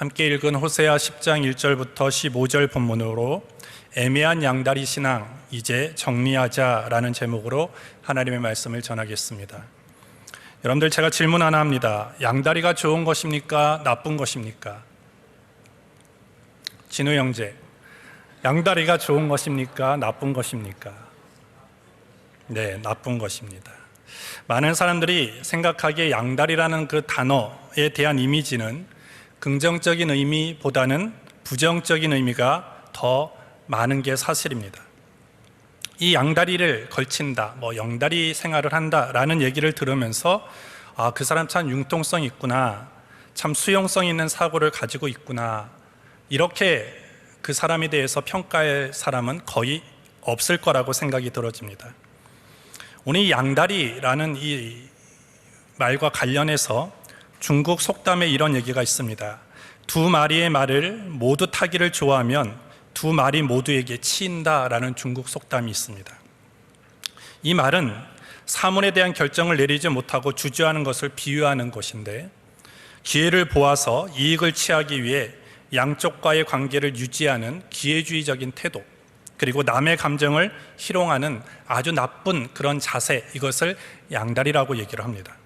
함께 읽은 호세아 10장 1절부터 15절 본문으로 애매한 양다리 신앙 이제 정리하자라는 제목으로 하나님의 말씀을 전하겠습니다. 여러분들, 제가 질문 하나 합니다. 양다리가 좋은 것입니까? 나쁜 것입니까? 진우 형제, 양다리가 좋은 것입니까? 나쁜 것입니까? 네, 나쁜 것입니다. 많은 사람들이 생각하기에 양다리라는 그 단어에 대한 이미지는 긍정적인 의미보다는 부정적인 의미가 더 많은 게 사실입니다. 이 양다리를 걸친다, 영다리 생활을 한다라는 얘기를 들으면서 그 사람 참 융통성 있구나, 참 수용성 있는 사고를 가지고 있구나, 이렇게 그 사람에 대해서 평가할 사람은 거의 없을 거라고 생각이 들어집니다. 오늘 이 양다리라는 이 말과 관련해서 중국 속담에 이런 얘기가 있습니다. 두 마리의 말을 모두 타기를 좋아하면 두 마리 모두에게 치인다라는 중국 속담이 있습니다. 이 말은 사물에 대한 결정을 내리지 못하고 주저하는 것을 비유하는 것인데, 기회를 보아서 이익을 취하기 위해 양쪽과의 관계를 유지하는 기회주의적인 태도, 그리고 남의 감정을 희롱하는 아주 나쁜 그런 자세, 이것을 양다리라고 얘기를 합니다.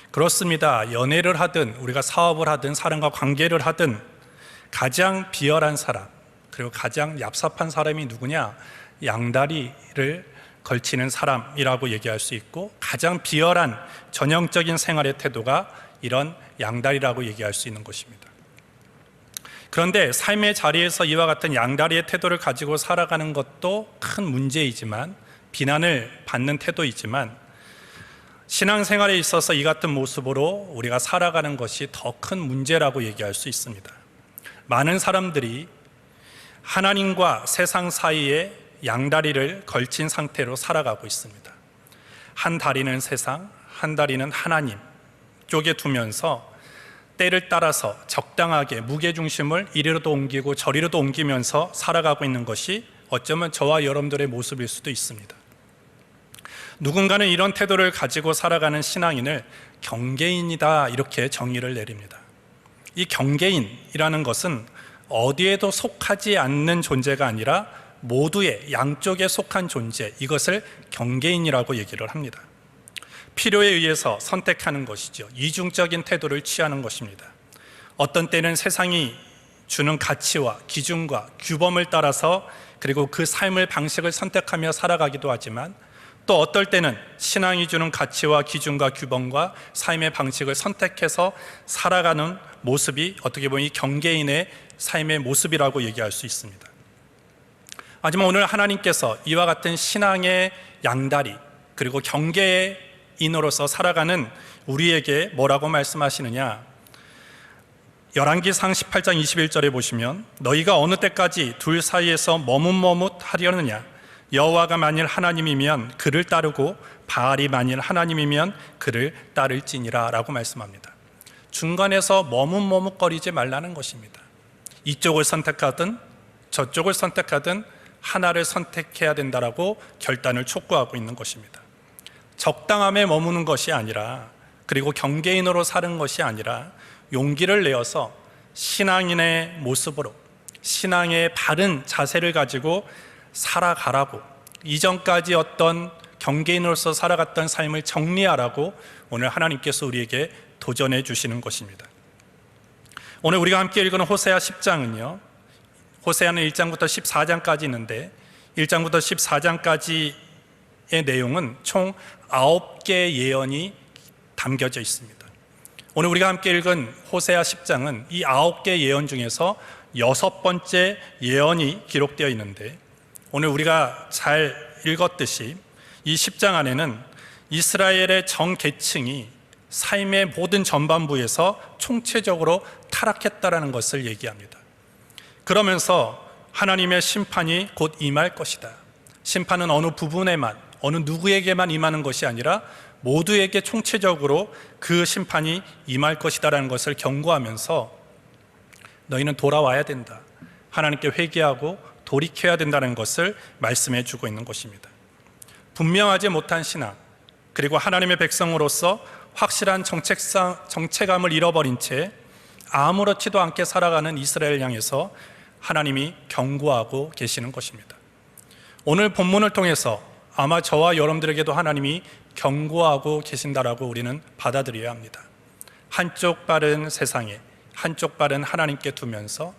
그렇습니다. 연애를 하든 우리가 사업을 하든 사람과 관계를 하든 가장 비열한 사람, 그리고 가장 얍삽한 사람이 누구냐? 양다리를 걸치는 사람이라고 얘기할 수 있고, 가장 비열한 전형적인 생활의 태도가 이런 양다리라고 얘기할 수 있는 것입니다. 그런데 삶의 자리에서 이와 같은 양다리의 태도를 가지고 살아가는 것도 큰 문제이지만, 비난을 받는 태도이지만, 신앙생활에 있어서 이 같은 모습으로 우리가 살아가는 것이 더 큰 문제라고 얘기할 수 있습니다. 많은 사람들이 하나님과 세상 사이에 양다리를 걸친 상태로 살아가고 있습니다. 한 다리는 세상, 한 다리는 하나님 쪽에 두면서 때를 따라서 적당하게 무게중심을 이리로도 옮기고 저리로도 옮기면서 살아가고 있는 것이 어쩌면 저와 여러분들의 모습일 수도 있습니다. 누군가는 이런 태도를 가지고 살아가는 신앙인을 경계인이다, 이렇게 정의를 내립니다. 이 경계인이라는 것은 어디에도 속하지 않는 존재가 아니라 모두의 양쪽에 속한 존재, 이것을 경계인이라고 얘기를 합니다. 필요에 의해서 선택하는 것이죠. 이중적인 태도를 취하는 것입니다. 어떤 때는 세상이 주는 가치와 기준과 규범을 따라서, 그리고 그 삶의 방식을 선택하며 살아가기도 하지만, 또 어떨 때는 신앙이 주는 가치와 기준과 규범과 삶의 방식을 선택해서 살아가는 모습이 어떻게 보면 이 경계인의 삶의 모습이라고 얘기할 수 있습니다. 하지만 오늘 하나님께서 이와 같은 신앙의 양다리, 그리고 경계인으로서 살아가는 우리에게 뭐라고 말씀하시느냐? 열왕기상 18장 21절에 보시면, 너희가 어느 때까지 둘 사이에서 머뭇머뭇하려느냐? 여호와가 만일 하나님이면 그를 따르고 바알이 만일 하나님이면 그를 따를지니라 라고 말씀합니다. 중간에서 머뭇머뭇거리지 말라는 것입니다. 이쪽을 선택하든 저쪽을 선택하든 하나를 선택해야 된다라고 결단을 촉구하고 있는 것입니다. 적당함에 머무는 것이 아니라, 그리고 경계인으로 사는 것이 아니라 용기를 내어서 신앙인의 모습으로, 신앙의 바른 자세를 가지고 살아가라고, 이전까지 어떤 경계인으로서 살아갔던 삶을 정리하라고 오늘 하나님께서 우리에게 도전해 주시는 것입니다. 오늘 우리가 함께 읽은 호세아 10장은요, 호세아는 1장부터 14장까지 있는데 1장부터 14장까지의 내용은 총 9개의 예언이 담겨져 있습니다. 오늘 우리가 함께 읽은 호세아 10장은 이 9개의 예언 중에서 6번째 예언이 기록되어 있는데, 오늘 우리가 잘 읽었듯이 이 10장 안에는 이스라엘의 전 계층이 삶의 모든 전반부에서 총체적으로 타락했다라는 것을 얘기합니다. 그러면서 하나님의 심판이 곧 임할 것이다. 심판은 어느 부분에만, 어느 누구에게만 임하는 것이 아니라 모두에게 총체적으로 그 심판이 임할 것이다라는 것을 경고하면서 너희는 돌아와야 된다, 하나님께 회개하고 돌이켜야 된다는 것을 말씀해 주고 있는 것입니다. 분명하지 못한 신앙, 그리고 하나님의 백성으로서 확실한 정체감을 잃어버린 채 아무렇지도 않게 살아가는 이스라엘을 향해서 하나님이 경고하고 계시는 것입니다. 오늘 본문을 통해서 아마 저와 여러분들에게도 하나님이 경고하고 계신다라고 우리는 받아들여야 합니다. 한쪽 발은 세상에, 한쪽 발은 하나님께 두면서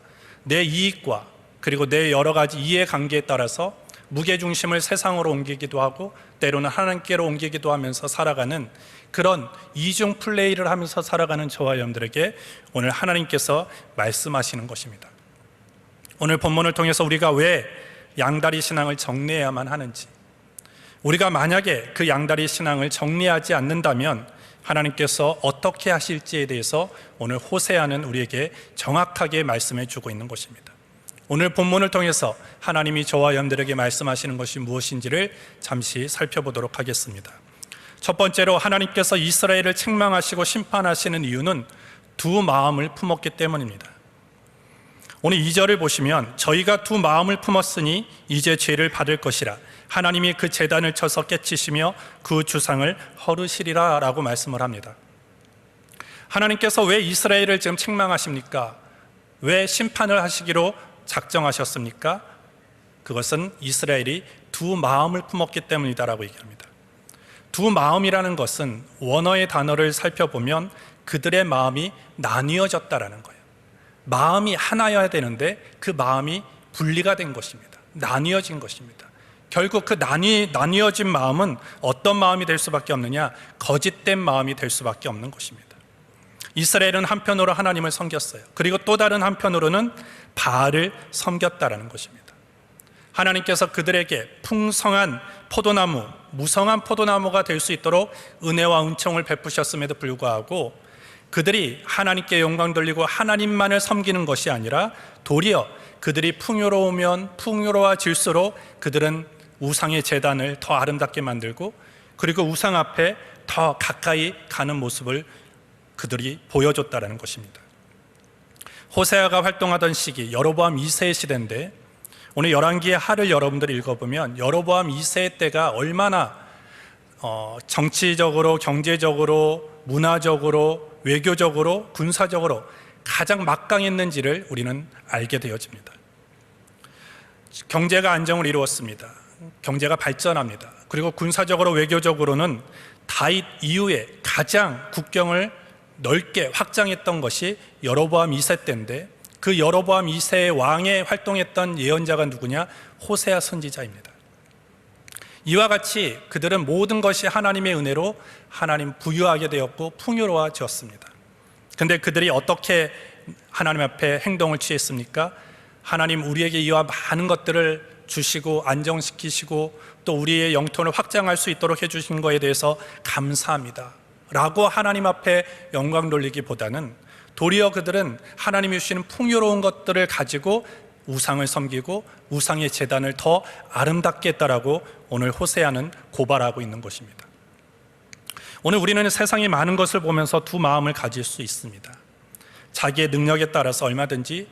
내 이익과 그리고 내 여러 가지 이해관계에 따라서 무게중심을 세상으로 옮기기도 하고 때로는 하나님께로 옮기기도 하면서 살아가는 그런 이중 플레이를 하면서 살아가는 저와 여러분들에게 오늘 하나님께서 말씀하시는 것입니다. 오늘 본문을 통해서 우리가 왜 양다리 신앙을 정리해야만 하는지, 우리가 만약에 그 양다리 신앙을 정리하지 않는다면 하나님께서 어떻게 하실지에 대해서 오늘 호세아는 우리에게 정확하게 말씀해 주고 있는 것입니다. 오늘 본문을 통해서 하나님이 저와 여러분들에게 말씀하시는 것이 무엇인지를 잠시 살펴보도록 하겠습니다. 첫 번째로 하나님께서 이스라엘을 책망하시고 심판하시는 이유는 두 마음을 품었기 때문입니다. 오늘 2절을 보시면 저희가 두 마음을 품었으니 이제 죄를 받을 것이라 하나님이 그 제단을 쳐서 깨치시며 그 주상을 허르시리라 라고 말씀을 합니다. 하나님께서 왜 이스라엘을 지금 책망하십니까? 왜 심판을 하시기로 작정하셨습니까? 그것은 이스라엘이 두 마음을 품었기 때문이다라고 얘기합니다. 두 마음이라는 것은 원어의 단어를 살펴보면 그들의 마음이 나뉘어졌다라는 거예요. 마음이 하나여야 되는데 그 마음이 분리가 된 것입니다. 나뉘어진 것입니다. 결국 그 나뉘어진 마음은 어떤 마음이 될 수밖에 없느냐? 거짓된 마음이 될 수밖에 없는 것입니다. 이스라엘은 한편으로 하나님을 섬겼어요. 그리고 또 다른 한편으로는 바알을 섬겼다라는 것입니다. 하나님께서 그들에게 풍성한 포도나무, 무성한 포도나무가 될 수 있도록 은혜와 은총을 베푸셨음에도 불구하고 그들이 하나님께 영광 돌리고 하나님만을 섬기는 것이 아니라 도리어 그들이 풍요로우면 풍요로워질수록 그들은 우상의 제단을 더 아름답게 만들고 그리고 우상 앞에 더 가까이 가는 모습을 그들이 보여줬다는 것입니다. 호세아가 활동하던 시기 여로보암 2세의 시대인데 오늘 열왕기의 하를 여러분들이 읽어보면 여로보암 2세의 때가 얼마나 정치적으로, 경제적으로, 문화적으로, 외교적으로, 군사적으로 가장 막강했는지를 우리는 알게 되어집니다. 경제가 안정을 이루었습니다. 경제가 발전합니다. 그리고 군사적으로, 외교적으로는 다윗 이후에 가장 국경을 넓게 확장했던 것이 여로보암 2세 때인데 그 여로보암 2세의 왕에 활동했던 예언자가 누구냐? 호세아 선지자입니다. 이와 같이 그들은 모든 것이 하나님의 은혜로 하나님 부유하게 되었고 풍요로워졌습니다. 그런데 그들이 어떻게 하나님 앞에 행동을 취했습니까? 하나님 우리에게 이와 많은 것들을 주시고 안정시키시고 또 우리의 영토를 확장할 수 있도록 해주신 것에 대해서 감사합니다 라고 하나님 앞에 영광 돌리기보다는 도리어 그들은 하나님이 주시는 풍요로운 것들을 가지고 우상을 섬기고 우상의 제단을 더 아름답게 했다라고 오늘 호세아는 고발하고 있는 것입니다. 오늘 우리는 세상의 많은 것을 보면서 두 마음을 가질 수 있습니다. 자기의 능력에 따라서 얼마든지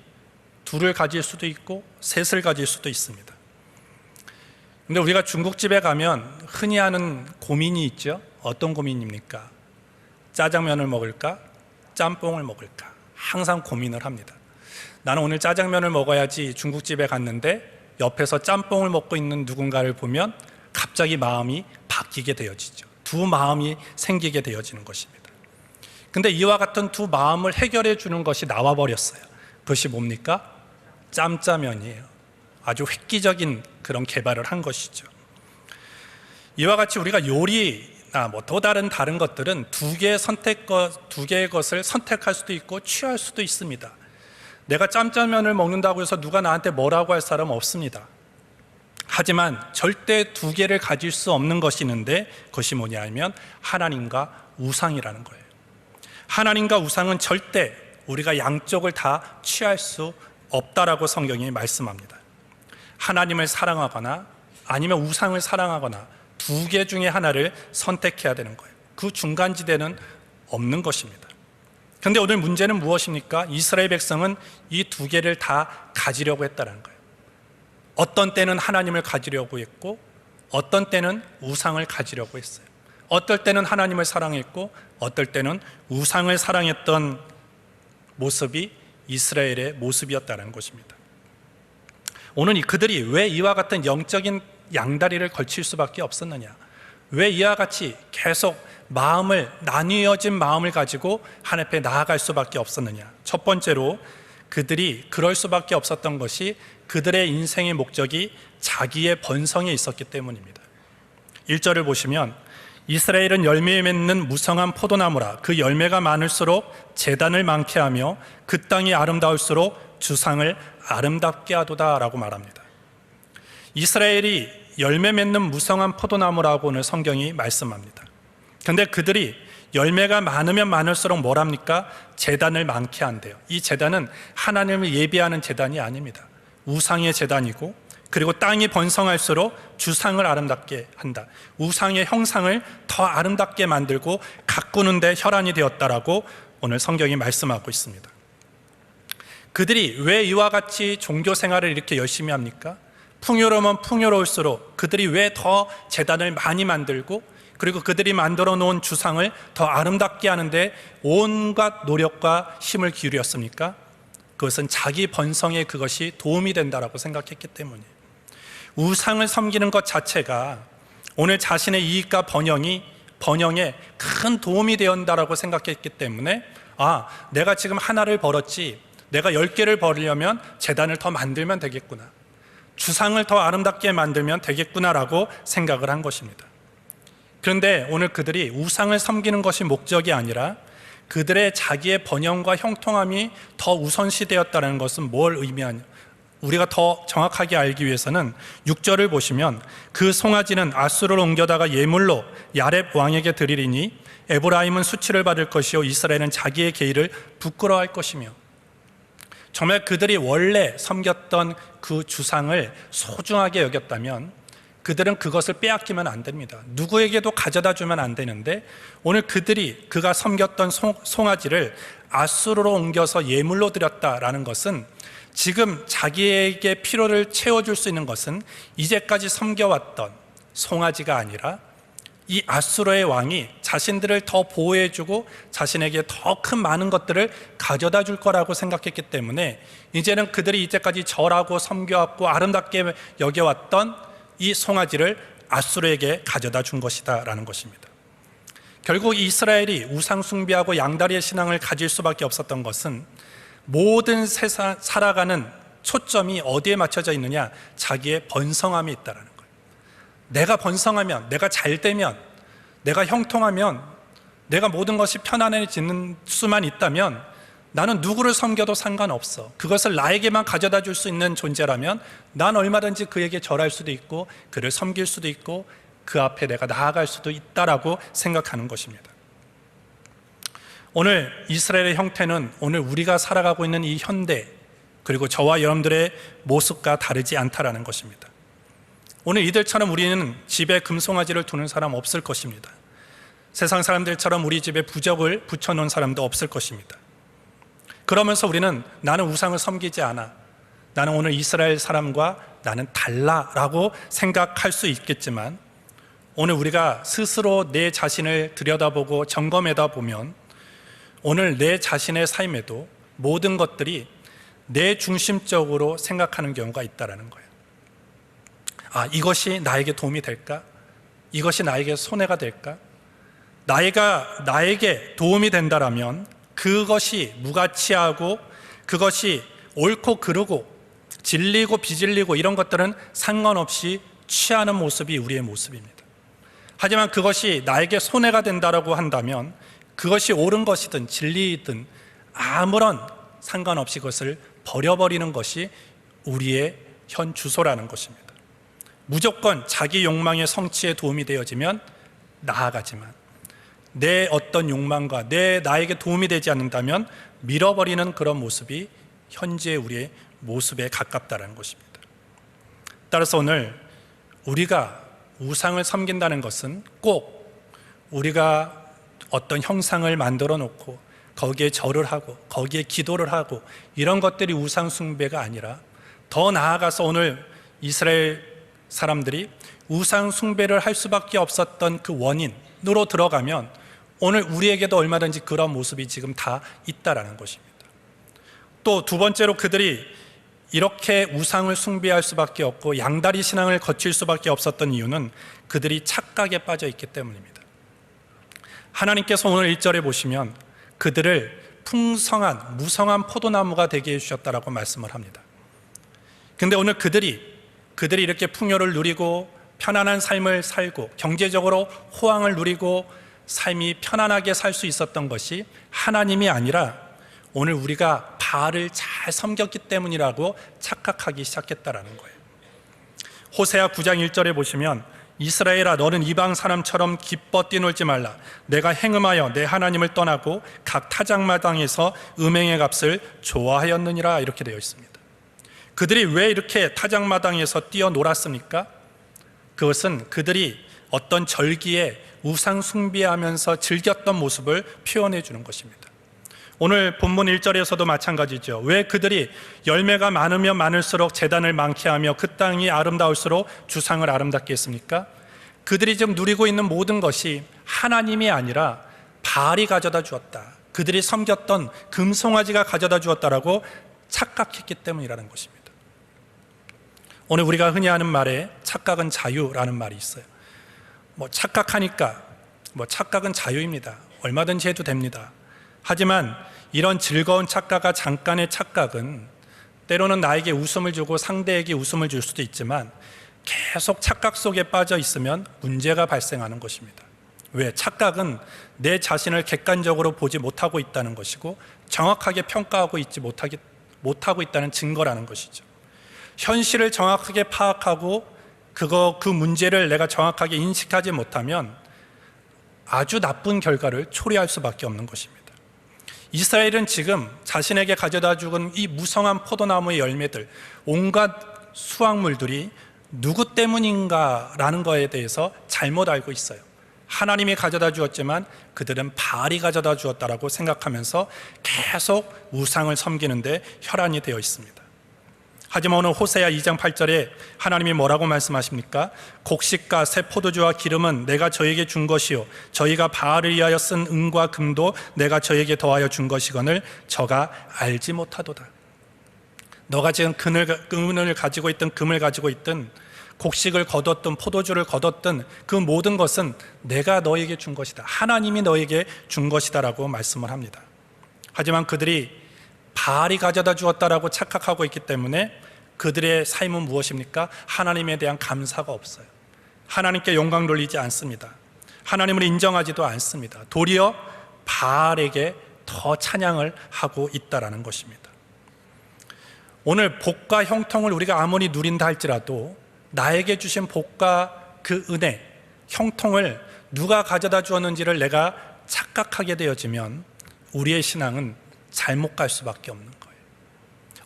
둘을 가질 수도 있고 셋을 가질 수도 있습니다. 근데 우리가 중국집에 가면 흔히 하는 고민이 있죠. 어떤 고민입니까? 짜장면을 먹을까? 짬뽕을 먹을까? 항상 고민을 합니다. 나는 오늘 짜장면을 먹어야지 중국집에 갔는데 옆에서 짬뽕을 먹고 있는 누군가를 보면 갑자기 마음이 바뀌게 되어지죠. 두 마음이 생기게 되어지는 것입니다. 근데 이와 같은 두 마음을 해결해 주는 것이 나와버렸어요. 그것이 뭡니까? 짬짜면이에요. 아주 획기적인 그런 개발을 한 것이죠. 이와 같이 우리가 요리나 또 다른 것들은 두 개의 것을 선택할 수도 있고 취할 수도 있습니다. 내가 짬짜면을 먹는다고 해서 누가 나한테 뭐라고 할 사람 없습니다. 하지만 절대 두 개를 가질 수 없는 것이 있는데 그것이 뭐냐 하면 하나님과 우상이라는 거예요. 하나님과 우상은 절대 우리가 양쪽을 다 취할 수 없다라고 성경이 말씀합니다. 하나님을 사랑하거나 아니면 우상을 사랑하거나 두 개 중에 하나를 선택해야 되는 거예요. 그 중간지대는 없는 것입니다. 그런데 오늘 문제는 무엇입니까? 이스라엘 백성은 이 두 개를 다 가지려고 했다는 거예요. 어떤 때는 하나님을 가지려고 했고 어떤 때는 우상을 가지려고 했어요. 어떨 때는 하나님을 사랑했고 어떨 때는 우상을 사랑했던 모습이 이스라엘의 모습이었다는 것입니다. 오늘 그들이 왜 이와 같은 영적인 양다리를 걸칠 수밖에 없었느냐? 왜 이와 같이 계속 나뉘어진 마음을 가지고 하나님 앞에 나아갈 수밖에 없었느냐? 첫 번째로 그들이 그럴 수밖에 없었던 것이 그들의 인생의 목적이 자기의 번성에 있었기 때문입니다. 1절을 보시면 이스라엘은 열매 맺는 무성한 포도나무라 그 열매가 많을수록 제단을 많게 하며 그 땅이 아름다울수록 주상을 아름답게 하도다 라고 말합니다. 이스라엘이 열매 맺는 무성한 포도나무라고 오늘 성경이 말씀합니다. 그런데 그들이 열매가 많으면 많을수록 뭘 합니까? 제단을 많게 한대요. 이 제단은 하나님을 예비하는 제단이 아닙니다. 우상의 제단이고, 그리고 땅이 번성할수록 주상을 아름답게 한다. 우상의 형상을 더 아름답게 만들고 가꾸는 데 혈안이 되었다라고 오늘 성경이 말씀하고 있습니다. 그들이 왜 이와 같이 종교 생활을 이렇게 열심히 합니까? 풍요로우면 풍요로울수록 그들이 왜 더 제단을 많이 만들고, 그리고 그들이 만들어 놓은 주상을 더 아름답게 하는데 온갖 노력과 힘을 기울였습니까? 그것은 자기 번성에 그것이 도움이 된다라고 생각했기 때문이에요. 우상을 섬기는 것 자체가 오늘 자신의 이익과 번영에 큰 도움이 되었다라고 생각했기 때문에 내가 지금 하나를 벌었지 내가 10개를 벌으려면 제단을 더 만들면 되겠구나, 주상을 더 아름답게 만들면 되겠구나라고 생각을 한 것입니다. 그런데 오늘 그들이 우상을 섬기는 것이 목적이 아니라 그들의 자기의 번영과 형통함이 더 우선시되었다는 것은 뭘 의미하냐? 우리가 더 정확하게 알기 위해서는 6절을 보시면 그 송아지는 아수르로 옮겨다가 예물로 야렙 왕에게 드리리니 에브라임은 수치를 받을 것이요 이스라엘은 자기의 계의를 부끄러워할 것이며, 정말 그들이 원래 섬겼던 그 주상을 소중하게 여겼다면 그들은 그것을 빼앗기면 안 됩니다. 누구에게도 가져다 주면 안 되는데 오늘 그가 섬겼던 송아지를 아수르로 옮겨서 예물로 드렸다라는 것은 지금 자기에게 필요를 채워줄 수 있는 것은 이제까지 섬겨왔던 송아지가 아니라 이 아수르의 왕이 자신들을 더 보호해주고 자신에게 더 큰 많은 것들을 가져다 줄 거라고 생각했기 때문에 이제는 그들이 이제까지 절하고 섬겨왔고 아름답게 여겨왔던 이 송아지를 아수르에게 가져다 준 것이다 라는 것입니다. 결국 이스라엘이 우상 숭배하고 양다리의 신앙을 가질 수밖에 없었던 것은 모든 세상 살아가는 초점이 어디에 맞춰져 있느냐? 자기의 번성함이 있다는 거예요. 내가 번성하면, 내가 잘 되면, 내가 형통하면, 내가 모든 것이 편안해지는 수만 있다면 나는 누구를 섬겨도 상관없어. 그것을 나에게만 가져다 줄 수 있는 존재라면 난 얼마든지 그에게 절할 수도 있고 그를 섬길 수도 있고 그 앞에 내가 나아갈 수도 있다라고 생각하는 것입니다. 오늘 이스라엘의 형태는 오늘 우리가 살아가고 있는 이 현대, 그리고 저와 여러분들의 모습과 다르지 않다라는 것입니다. 오늘 이들처럼 우리는 집에 금송아지를 두는 사람 없을 것입니다. 세상 사람들처럼 우리 집에 부적을 붙여놓은 사람도 없을 것입니다. 그러면서 우리는 나는 우상을 섬기지 않아, 나는 오늘 이스라엘 사람과 나는 달라라고 생각할 수 있겠지만 오늘 우리가 스스로 내 자신을 들여다보고 점검해다 보면 오늘 내 자신의 삶에도 모든 것들이 내 중심적으로 생각하는 경우가 있다는 거예요. 이것이 나에게 도움이 될까? 이것이 나에게 손해가 될까? 나에게 도움이 된다라면 그것이 무가치하고 그것이 옳고 그르고 진리고 비진리고 이런 것들은 상관없이 취하는 모습이 우리의 모습입니다. 하지만 그것이 나에게 손해가 된다라고 한다면 그것이 옳은 것이든 진리이든 아무런 상관없이 그것을 버려버리는 것이 우리의 현 주소라는 것입니다. 무조건 자기 욕망의 성취에 도움이 되어지면 나아가지만 내 어떤 욕망과 나에게 도움이 되지 않는다면 밀어버리는 그런 모습이 현재 우리의 모습에 가깝다는 것입니다. 따라서 오늘 우리가 우상을 섬긴다는 것은 꼭 우리가 어떤 형상을 만들어 놓고 거기에 절을 하고 거기에 기도를 하고 이런 것들이 우상 숭배가 아니라 더 나아가서 오늘 이스라엘 사람들이 우상 숭배를 할 수밖에 없었던 그 원인으로 들어가면 오늘 우리에게도 얼마든지 그런 모습이 지금 다 있다라는 것입니다. 또 두 번째로 그들이 이렇게 우상을 숭배할 수밖에 없고 양다리 신앙을 거칠 수밖에 없었던 이유는 그들이 착각에 빠져 있기 때문입니다. 하나님께서 오늘 1절에 보시면 그들을 풍성한 무성한 포도나무가 되게 해주셨다라고 말씀을 합니다. 근데 오늘 그들이 이렇게 풍요를 누리고 편안한 삶을 살고 경제적으로 호황을 누리고 삶이 편안하게 살 수 있었던 것이 하나님이 아니라 오늘 우리가 바알을 잘 섬겼기 때문이라고 착각하기 시작했다라는 거예요. 호세아 9장 1절에 보시면 이스라엘아 너는 이방 사람처럼 기뻐 뛰놀지 말라. 내가 행음하여 내 하나님을 떠나고 각 타작마당에서 음행의 값을 좋아하였느니라 이렇게 되어 있습니다. 그들이 왜 이렇게 타작마당에서 뛰어놀았습니까? 그것은 그들이 어떤 절기에 우상 숭배하면서 즐겼던 모습을 표현해 주는 것입니다. 오늘 본문 1절에서도 마찬가지죠. 왜 그들이 열매가 많으면 많을수록 제단을 많게 하며 그 땅이 아름다울수록 주상을 아름답게 했습니까? 그들이 지금 누리고 있는 모든 것이 하나님이 아니라 바알이 가져다 주었다. 그들이 섬겼던 금송아지가 가져다 주었다라고 착각했기 때문이라는 것입니다. 오늘 우리가 흔히 하는 말에 착각은 자유라는 말이 있어요. 착각하니까 착각은 자유입니다. 얼마든지 해도 됩니다. 하지만 이런 즐거운 착각과 잠깐의 착각은 때로는 나에게 웃음을 주고 상대에게 웃음을 줄 수도 있지만 계속 착각 속에 빠져 있으면 문제가 발생하는 것입니다. 왜? 착각은 내 자신을 객관적으로 보지 못하고 있다는 것이고 정확하게 평가하고 있지 못하고 있다는 증거라는 것이죠. 현실을 정확하게 파악하고 그 문제를 내가 정확하게 인식하지 못하면 아주 나쁜 결과를 초래할 수밖에 없는 것입니다. 이스라엘은 지금 자신에게 가져다 죽은 이 무성한 포도나무의 열매들, 온갖 수확물들이 누구 때문인가라는 것에 대해서 잘못 알고 있어요. 하나님이 가져다 주었지만 그들은 바알이 가져다 주었다라고 생각하면서 계속 우상을 섬기는데 혈안이 되어 있습니다. 하지만 오늘 호세아 2장 8절에 하나님이 뭐라고 말씀하십니까? 곡식과 새 포도주와 기름은 내가 저에게 준 것이요 저희가 바알을 위하여 쓴 은과 금도 내가 저에게 더하여 준 것이거늘 저가 알지 못하도다. 너가 지금 금을 가지고 있든 금을 가지고 있든 곡식을 거뒀든 포도주를 거뒀든 그 모든 것은 내가 너에게 준 것이다. 하나님이 너에게 준 것이다 라고 말씀을 합니다. 하지만 그들이 바알이 가져다 주었다라고 착각하고 있기 때문에 그들의 삶은 무엇입니까? 하나님에 대한 감사가 없어요. 하나님께 영광 돌리지 않습니다. 하나님을 인정하지도 않습니다. 도리어 바알에게 더 찬양을 하고 있다라는 것입니다. 오늘 복과 형통을 우리가 아무리 누린다 할지라도 나에게 주신 복과 그 은혜, 형통을 누가 가져다 주었는지를 내가 착각하게 되어지면 우리의 신앙은 잘못 갈 수밖에 없는 거예요.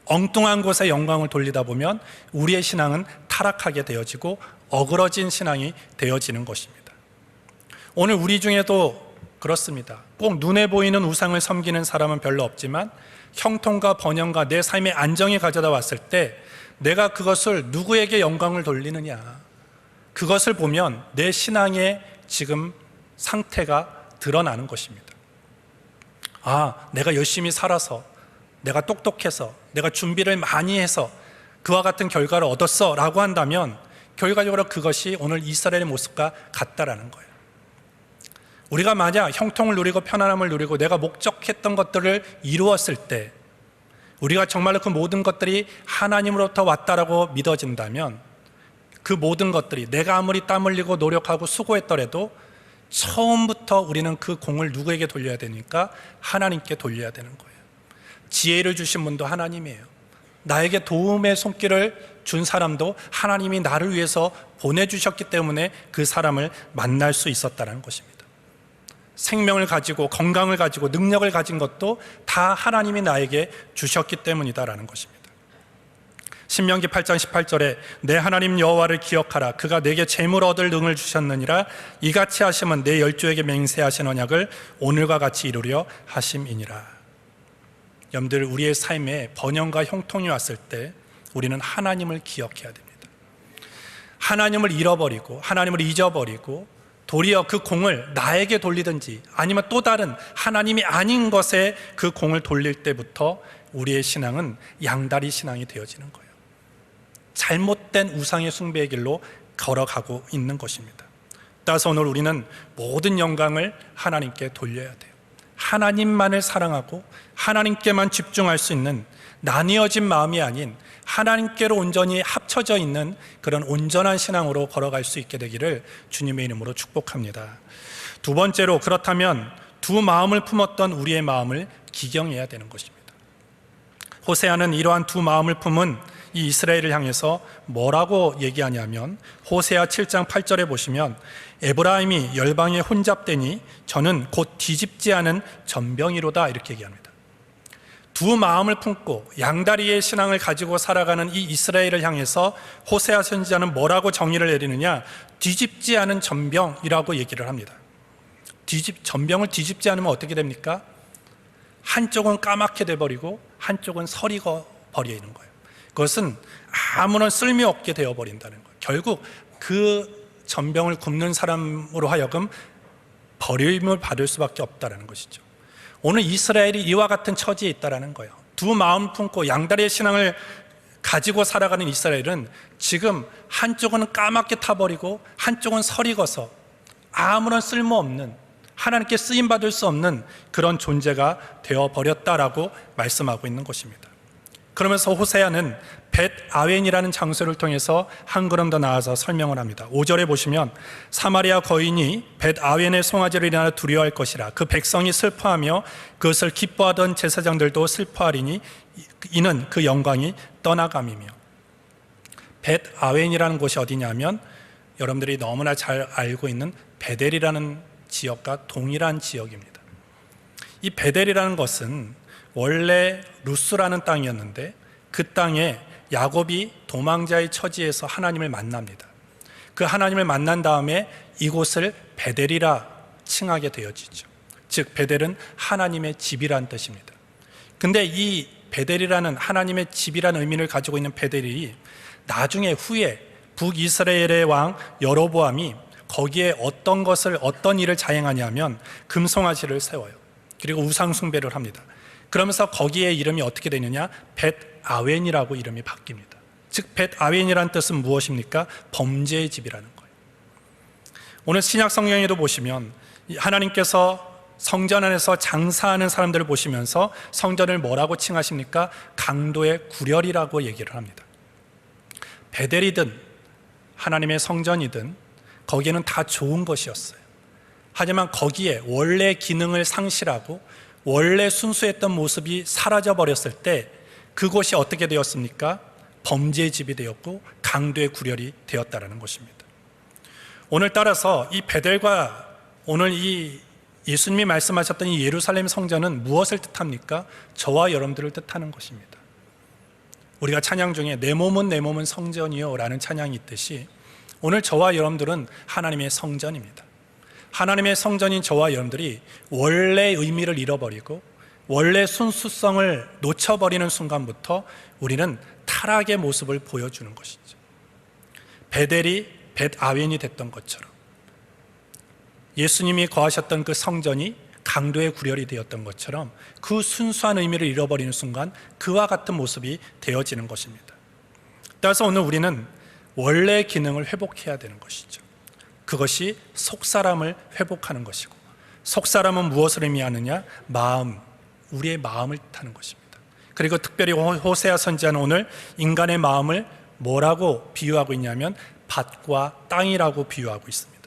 엉뚱한 곳에 영광을 돌리다 보면 우리의 신앙은 타락하게 되어지고 어그러진 신앙이 되어지는 것입니다. 오늘 우리 중에도 그렇습니다. 꼭 눈에 보이는 우상을 섬기는 사람은 별로 없지만 형통과 번영과 내 삶의 안정이 가져다 왔을 때 내가 그것을 누구에게 영광을 돌리느냐, 그것을 보면 내 신앙의 지금 상태가 드러나는 것입니다. 내가 열심히 살아서, 내가 똑똑해서, 내가 준비를 많이 해서 그와 같은 결과를 얻었어 라고 한다면 결과적으로 그것이 오늘 이스라엘의 모습과 같다라는 거예요. 우리가 만약 형통을 누리고 편안함을 누리고 내가 목적했던 것들을 이루었을 때 우리가 정말로 그 모든 것들이 하나님으로부터 왔다라고 믿어진다면 그 모든 것들이 내가 아무리 땀 흘리고 노력하고 수고했더라도 처음부터 우리는 그 공을 누구에게 돌려야 되니까 하나님께 돌려야 되는 거예요. 지혜를 주신 분도 하나님이에요. 나에게 도움의 손길을 준 사람도 하나님이 나를 위해서 보내주셨기 때문에 그 사람을 만날 수 있었다는 것입니다. 생명을 가지고 건강을 가지고 능력을 가진 것도 다 하나님이 나에게 주셨기 때문이다라는 것입니다. 신명기 8장 18절에 내 하나님 여호와를 기억하라. 그가 내게 재물 얻을 능을 주셨느니라. 이같이 하시면 내 열조에게 맹세하신 언약을 오늘과 같이 이루려 하심이니라. 여러분들, 우리의 삶에 번영과 형통이 왔을 때 우리는 하나님을 기억해야 됩니다. 하나님을 잃어버리고 하나님을 잊어버리고 도리어 그 공을 나에게 돌리든지 아니면 또 다른 하나님이 아닌 것에 그 공을 돌릴 때부터 우리의 신앙은 양다리 신앙이 되어지는 거예요. 잘못된 우상의 숭배의 길로 걸어가고 있는 것입니다. 따라서 오늘 우리는 모든 영광을 하나님께 돌려야 돼요. 하나님만을 사랑하고 하나님께만 집중할 수 있는 나뉘어진 마음이 아닌 하나님께로 온전히 합쳐져 있는 그런 온전한 신앙으로 걸어갈 수 있게 되기를 주님의 이름으로 축복합니다. 두 번째로, 그렇다면 두 마음을 품었던 우리의 마음을 기경해야 되는 것입니다. 호세아는 이러한 두 마음을 품은 이 이스라엘을 향해서 뭐라고 얘기하냐면, 호세아 7장 8절에 보시면 에브라임이 열방에 혼잡되니 저는 곧 뒤집지 않은 전병이로다, 이렇게 얘기합니다. 두 마음을 품고 양다리의 신앙을 가지고 살아가는 이 이스라엘을 향해서 호세아 선지자는 뭐라고 정의를 내리느냐, 뒤집지 않은 전병이라고 얘기를 합니다. 전병을 뒤집지 않으면 어떻게 됩니까? 한쪽은 까맣게 돼버리고 한쪽은 서리고 버려 있는 거예요. 그것은 아무런 쓸모없게 되어버린다는 거예요. 결국 그 전병을 굽는 사람으로 하여금 버림을 받을 수밖에 없다는 것이죠. 오늘 이스라엘이 이와 같은 처지에 있다는 거예요. 두 마음 품고 양다리의 신앙을 가지고 살아가는 이스라엘은 지금 한쪽은 까맣게 타버리고 한쪽은 서리거서 아무런 쓸모없는, 하나님께 쓰임받을 수 없는 그런 존재가 되어버렸다라고 말씀하고 있는 것입니다. 그러면서 호세아는 벳 아웬이라는 장소를 통해서 한 걸음 더 나아서 설명을 합니다. 5절에 보시면 사마리아 거인이 벳 아웬의 송아지를 인하여 두려워할 것이라. 그 백성이 슬퍼하며 그것을 기뻐하던 제사장들도 슬퍼하리니 이는 그 영광이 떠나감이며. 벳 아웬이라는 곳이 어디냐면 여러분들이 너무나 잘 알고 있는 베델이라는 지역과 동일한 지역입니다. 이 베델이라는 것은 원래 루스라는 땅이었는데 그 땅에 야곱이 도망자의 처지에서 하나님을 만납니다. 그 하나님을 만난 다음에 이곳을 베델이라 칭하게 되어지죠. 즉 베델은 하나님의 집이란 뜻입니다. 근데 이 베델이라는 하나님의 집이라는 의미를 가지고 있는 베델이 나중에 후에 북이스라엘의 왕 여로보암이 거기에 어떤 일을 자행하냐면 금송아지를 세워요. 그리고 우상 숭배를 합니다. 그러면서 거기에 이름이 어떻게 되느냐, 벳 아웬이라고 이름이 바뀝니다. 즉 벳 아웬이라는 뜻은 무엇입니까? 범죄의 집이라는 거예요. 오늘 신약 성경에도 보시면 하나님께서 성전 안에서 장사하는 사람들을 보시면서 성전을 뭐라고 칭하십니까? 강도의 구렬이라고 얘기를 합니다. 베델이든 하나님의 성전이든 거기에는 다 좋은 것이었어요. 하지만 거기에 원래 기능을 상실하고 원래 순수했던 모습이 사라져 버렸을 때 그곳이 어떻게 되었습니까? 범죄의 집이 되었고 강도의 구렬이 되었다는 것입니다. 오늘 따라서 이 베델과 오늘 이 예수님이 말씀하셨던 이 예루살렘 성전은 무엇을 뜻합니까? 저와 여러분들을 뜻하는 것입니다. 우리가 찬양 중에 내 몸은 성전이요 라는 찬양이 있듯이 오늘 저와 여러분들은 하나님의 성전입니다. 하나님의 성전인 저와 여러분들이 원래 의미를 잃어버리고 원래 순수성을 놓쳐버리는 순간부터 우리는 타락의 모습을 보여주는 것이죠. 베델이 벳 아웬이 됐던 것처럼 예수님이 거하셨던 그 성전이 강도의 구렬이 되었던 것처럼 그 순수한 의미를 잃어버리는 순간 그와 같은 모습이 되어지는 것입니다. 따라서 오늘 우리는 원래 기능을 회복해야 되는 것이죠. 그것이 속사람을 회복하는 것이고, 속사람은 무엇을 의미하느냐? 마음, 우리의 마음을 뜻하는 것입니다. 그리고 특별히 호세아 선지자는 오늘 인간의 마음을 뭐라고 비유하고 있냐면 밭과 땅이라고 비유하고 있습니다.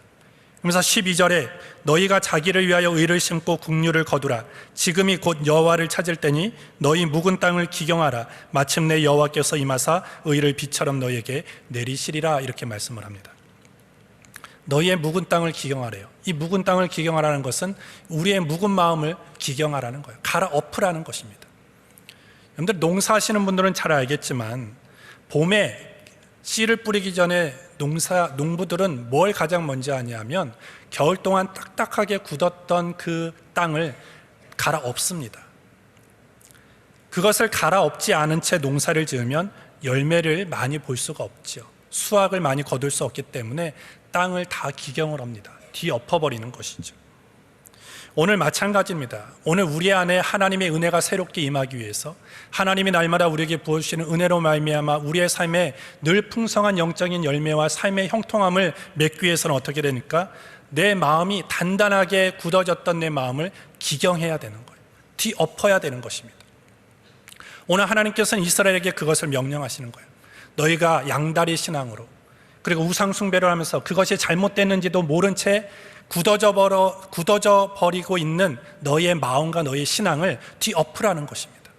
그러면서 12절에 너희가 자기를 위하여 의를 심고 국류를 거두라. 지금이 곧 여호와를 찾을 때니 너희 묵은 땅을 기경하라. 마침내 여호와께서 임하사 의를 비처럼 너희에게 내리시리라. 이렇게 말씀을 합니다. 너희의 묵은 땅을 기경하래요. 이 묵은 땅을 기경하라는 것은 우리의 묵은 마음을 기경하라는 거예요. 갈아엎으라는 것입니다. 여러분들 농사하시는 분들은 잘 알겠지만 봄에 씨를 뿌리기 전에 농부들은 뭘 가장 먼저 하냐면 겨울 동안 딱딱하게 굳었던 그 땅을 갈아엎습니다. 그것을 갈아엎지 않은 채 농사를 지으면 열매를 많이 볼 수가 없죠. 수확을 많이 거둘 수 없기 때문에 땅을 다 기경을 합니다. 뒤엎어버리는 것이죠. 오늘 마찬가지입니다. 오늘 우리 안에 하나님의 은혜가 새롭게 임하기 위해서 하나님이 날마다 우리에게 부어주시는 은혜로 말미암아 우리의 삶에 늘 풍성한 영적인 열매와 삶의 형통함을 맺기 위해서는 어떻게 되니까 내 마음이 단단하게 굳어졌던 내 마음을 기경해야 되는 거예요. 뒤엎어야 되는 것입니다. 오늘 하나님께서는 이스라엘에게 그것을 명령하시는 거예요. 너희가 양다리 신앙으로 그리고 우상 숭배를 하면서 그것이 잘못됐는지도 모른 채 굳어져 버리고 있는 너희의 마음과 너희의 신앙을 뒤엎으라는 것입니다.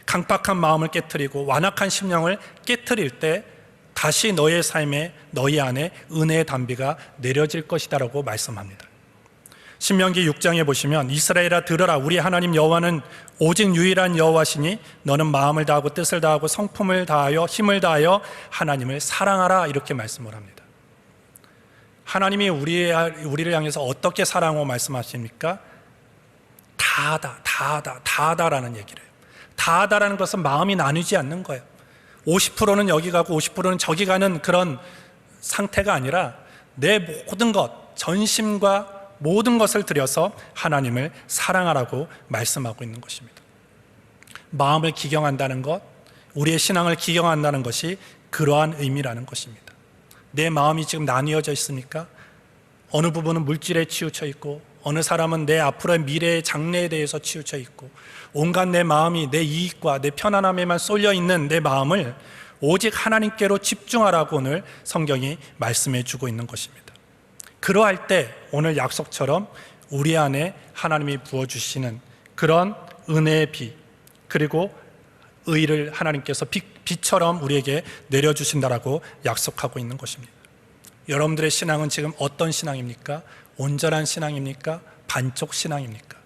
강팍한 마음을 깨트리고 완악한 심령을 깨트릴 때 다시 너희의 삶에 너희 안에 은혜의 담비가 내려질 것이다 라고 말씀합니다. 신명기 6장에 보시면 이스라엘아 들으라 우리 하나님 여호와는 오직 유일한 여호와시니 너는 마음을 다하고 뜻을 다하고 성품을 다하여 힘을 다하여 하나님을 사랑하라 이렇게 말씀을 합니다. 하나님이 우리를 향해서 어떻게 사랑하고 말씀하십니까? 다하다라는 얘기를 해요. 다하다라는 것은 마음이 나뉘지 않는 거예요. 50%는 여기 가고 50%는 저기 가는 그런 상태가 아니라 내 모든 것, 전심과 모든 것을 들여서 하나님을 사랑하라고 말씀하고 있는 것입니다. 마음을 기경한다는 것, 우리의 신앙을 기경한다는 것이 그러한 의미라는 것입니다. 내 마음이 지금 나뉘어져 있습니까? 어느 부분은 물질에 치우쳐 있고 어느 사람은 내 앞으로의 미래의 장래에 대해서 치우쳐 있고 온갖 내 마음이 내 이익과 내 편안함에만 쏠려 있는 내 마음을 오직 하나님께로 집중하라고 오늘 성경이 말씀해 주고 있는 것입니다. 그러할 때 오늘 약속처럼 우리 안에 하나님이 부어주시는 그런 은혜의 비 그리고 의를 하나님께서 비처럼 우리에게 내려주신다라고 약속하고 있는 것입니다. 여러분들의 신앙은 지금 어떤 신앙입니까? 온전한 신앙입니까? 반쪽 신앙입니까?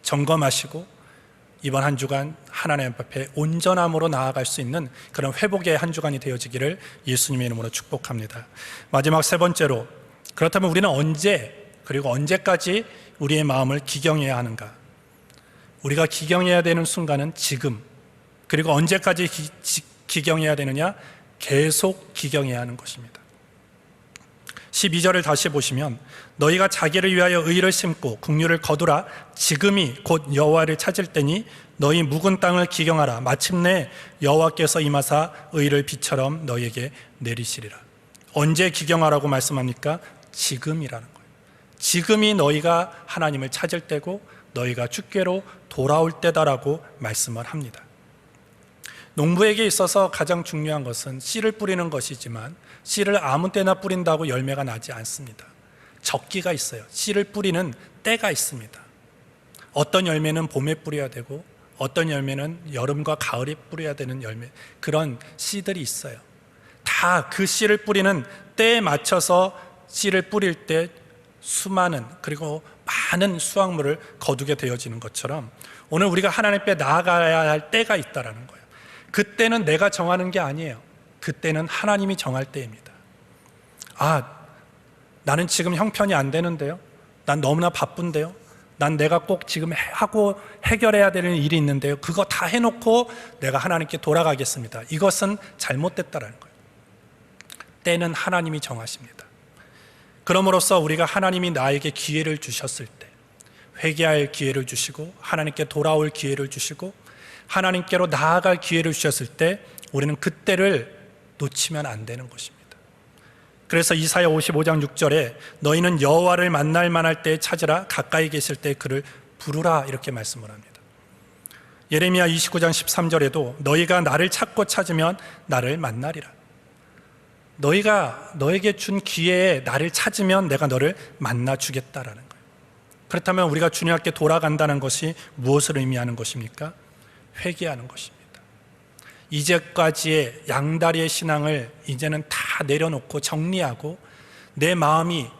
점검하시고 이번 한 주간 하나님 앞에 온전함으로 나아갈 수 있는 그런 회복의 한 주간이 되어지기를 예수님의 이름으로 축복합니다. 마지막 세 번째로 그렇다면 우리는 언제까지 우리의 마음을 기경해야 하는가? 우리가 기경해야 되는 순간은 지금, 그리고 언제까지 기경해야 되느냐? 계속 기경해야 하는 것입니다. 12절을 다시 보시면 너희가 자기를 위하여 의를 심고 긍휼을 거두라. 지금이 곧 여호와를 찾을 때니 너희 묵은 땅을 기경하라. 마침내 여호와께서 임하사 의를 비처럼 너희에게 내리시리라. 언제 기경하라고 말씀합니까? 지금이라는 거예요. 지금이 너희가 하나님을 찾을 때고 너희가 주께로 돌아올 때다라고 말씀을 합니다. 농부에게 있어서 가장 중요한 것은 씨를 뿌리는 것이지만 씨를 아무 때나 뿌린다고 열매가 나지 않습니다. 적기가 있어요. 씨를 뿌리는 때가 있습니다. 어떤 열매는 봄에 뿌려야 되고 어떤 열매는 여름과 가을에 뿌려야 되는 열매, 그런 씨들이 있어요. 다 그 씨를 뿌리는 때에 맞춰서 씨를 뿌릴 때 수많은 그리고 많은 수확물을 거두게 되어지는 것처럼 오늘 우리가 하나님 앞에 나아가야 할 때가 있다는 거예요. 그때는 내가 정하는 게 아니에요. 그때는 하나님이 정할 때입니다. 나는 지금 형편이 안 되는데요. 난 너무나 바쁜데요. 난 내가 꼭 지금 하고 해결해야 되는 일이 있는데요. 그거 다 해놓고 내가 하나님께 돌아가겠습니다. 이것은 잘못됐다는 거예요. 때는 하나님이 정하십니다. 그럼으로써 우리가 하나님이 나에게 기회를 주셨을 때, 회개할 기회를 주시고 하나님께 돌아올 기회를 주시고 하나님께로 나아갈 기회를 주셨을 때 우리는 그때를 놓치면 안 되는 것입니다. 그래서 이사야 55장 6절에 너희는 여호와를 만날 만할 때에 찾으라. 가까이 계실 때 그를 부르라 이렇게 말씀을 합니다. 예레미야 29장 13절에도 너희가 나를 찾고 찾으면 나를 만나리라. 너희가 너에게 준 기회에 나를 찾으면 내가 너를 만나 주겠다라는 거예요. 그렇다면 우리가 주님 앞에 돌아간다는 것이 무엇을 의미하는 것입니까? 회개하는 것입니다. 이제까지의 양다리의 신앙을 이제는 다 내려놓고 정리하고 내 마음이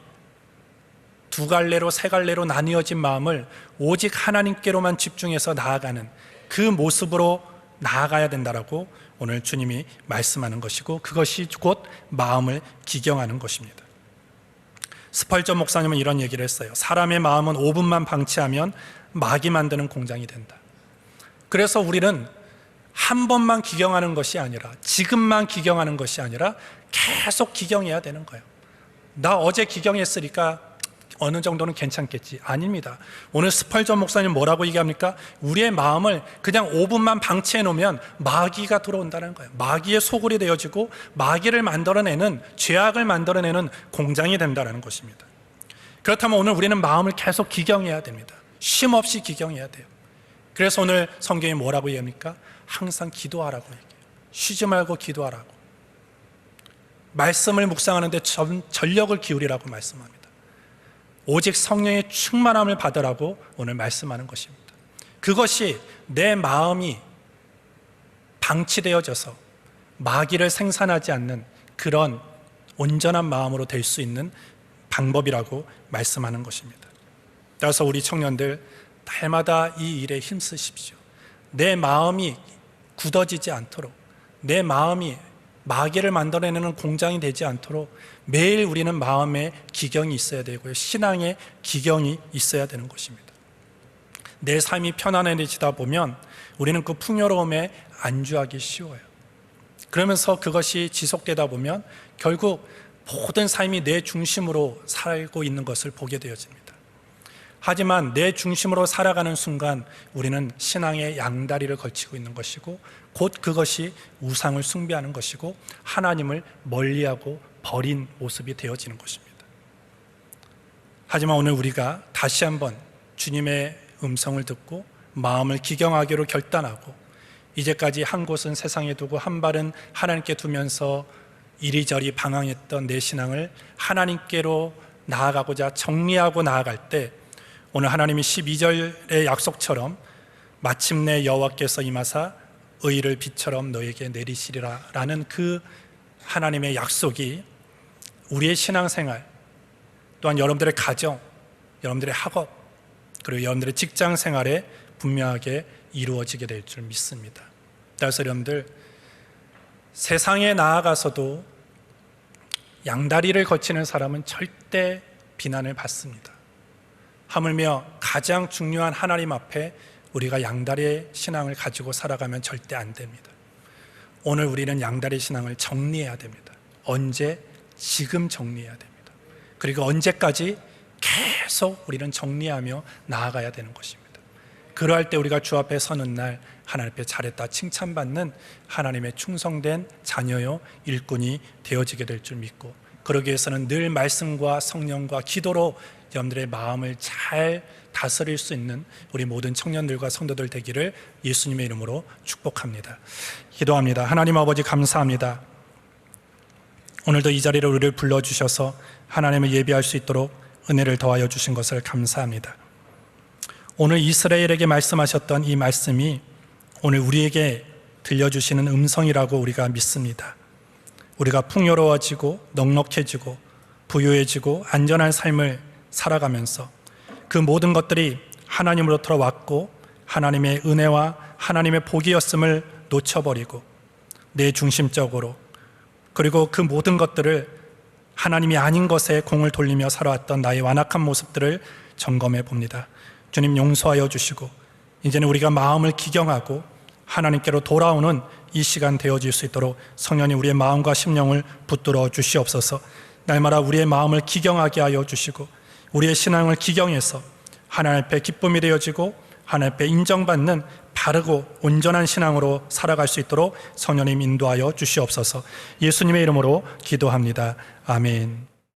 두 갈래로 세 갈래로 나뉘어진 마음을 오직 하나님께로만 집중해서 나아가는 그 모습으로 나아가야 된다라고 오늘 주님이 말씀하는 것이고 그것이 곧 마음을 기경하는 것입니다. 스펄전 목사님은 이런 얘기를 했어요. 사람의 마음은 5분만 방치하면 마귀 만드는 공장이 된다. 그래서 우리는 한 번만 기경하는 것이 아니라 지금만 기경하는 것이 아니라 계속 기경해야 되는 거예요. 나 어제 기경했으니까 어느 정도는 괜찮겠지. 아닙니다. 오늘 스펄전 목사님 뭐라고 얘기합니까? 우리의 마음을 그냥 5분만 방치해 놓으면 마귀가 들어온다는 거예요. 마귀의 소굴이 되어지고 마귀를 만들어내는, 죄악을 만들어내는 공장이 된다는 것입니다. 그렇다면 오늘 우리는 마음을 계속 기경해야 됩니다. 쉼 없이 기경해야 돼요. 그래서 오늘 성경이 뭐라고 얘기합니까? 항상 기도하라고 얘기해요. 쉬지 말고 기도하라고. 말씀을 묵상하는데 전력을 기울이라고 말씀합니다. 오직 성령의 충만함을 받으라고 오늘 말씀하는 것입니다. 그것이 내 마음이 방치되어져서 마귀를 생산하지 않는 그런 온전한 마음으로 될 수 있는 방법이라고 말씀하는 것입니다. 따라서 우리 청년들 날마다 이 일에 힘쓰십시오. 내 마음이 굳어지지 않도록, 내 마음이 마귀를 만들어내는 공장이 되지 않도록 매일 우리는 마음에 기경이 있어야 되고요. 신앙에 기경이 있어야 되는 것입니다. 내 삶이 편안해지다 보면 우리는 그 풍요로움에 안주하기 쉬워요. 그러면서 그것이 지속되다 보면 결국 모든 삶이 내 중심으로 살고 있는 것을 보게 되어집니다. 하지만 내 중심으로 살아가는 순간 우리는 신앙의 양다리를 걸치고 있는 것이고 곧 그것이 우상을 숭배하는 것이고 하나님을 멀리하고 버린 모습이 되어지는 것입니다. 하지만 오늘 우리가 다시 한번 주님의 음성을 듣고 마음을 기경하기로 결단하고 이제까지 한 곳은 세상에 두고 한 발은 하나님께 두면서 이리저리 방황했던 내 신앙을 하나님께로 나아가고자 정리하고 나아갈 때 오늘 하나님이 12절의 약속처럼 마침내 여호와께서 임하사 의를 비처럼 너에게 내리시리라 라는 그 하나님의 약속이 우리의 신앙생활 또한 여러분들의 가정, 여러분들의 학업 그리고 여러분들의 직장생활에 분명하게 이루어지게 될 줄 믿습니다. 따라서 여러분들 세상에 나아가서도 양다리를 거치는 사람은 절대 비난을 받습니다. 하물며 가장 중요한 하나님 앞에 우리가 양다리의 신앙을 가지고 살아가면 절대 안 됩니다. 오늘 우리는 양다리 신앙을 정리해야 됩니다. 언제? 지금 정리해야 됩니다. 그리고 언제까지? 계속 우리는 정리하며 나아가야 되는 것입니다. 그러할 때 우리가 주 앞에 서는 날 하나님 앞에 잘했다 칭찬받는 하나님의 충성된 자녀요 일꾼이 되어지게 될 줄 믿고 그러기 위해서는 늘 말씀과 성령과 기도로 여러분들의 마음을 잘 다스릴 수 있는 우리 모든 청년들과 성도들 되기를 예수님의 이름으로 축복합니다. 기도합니다. 하나님 아버지 감사합니다. 오늘도 이 자리로 우리를 불러주셔서 하나님을 예배할 수 있도록 은혜를 더하여 주신 것을 감사합니다. 오늘 이스라엘에게 말씀하셨던 이 말씀이 오늘 우리에게 들려주시는 음성이라고 우리가 믿습니다. 우리가 풍요로워지고 넉넉해지고 부유해지고 안전한 삶을 살아가면서 그 모든 것들이 하나님으로부터 왔고 하나님의 은혜와 하나님의 복이었음을 놓쳐버리고 내 중심적으로 그리고 그 모든 것들을 하나님이 아닌 것에 공을 돌리며 살아왔던 나의 완악한 모습들을 점검해 봅니다. 주님 용서하여 주시고 이제는 우리가 마음을 기경하고 하나님께로 돌아오는 이 시간 되어질 수 있도록 성령님 우리의 마음과 심령을 붙들어 주시옵소서. 날마다 우리의 마음을 기경하게 하여 주시고 우리의 신앙을 기경해서 하나님 앞에 기쁨이 되어지고 하나님 앞에 인정받는 바르고 온전한 신앙으로 살아갈 수 있도록 성령님 인도하여 주시옵소서. 예수님의 이름으로 기도합니다. 아멘.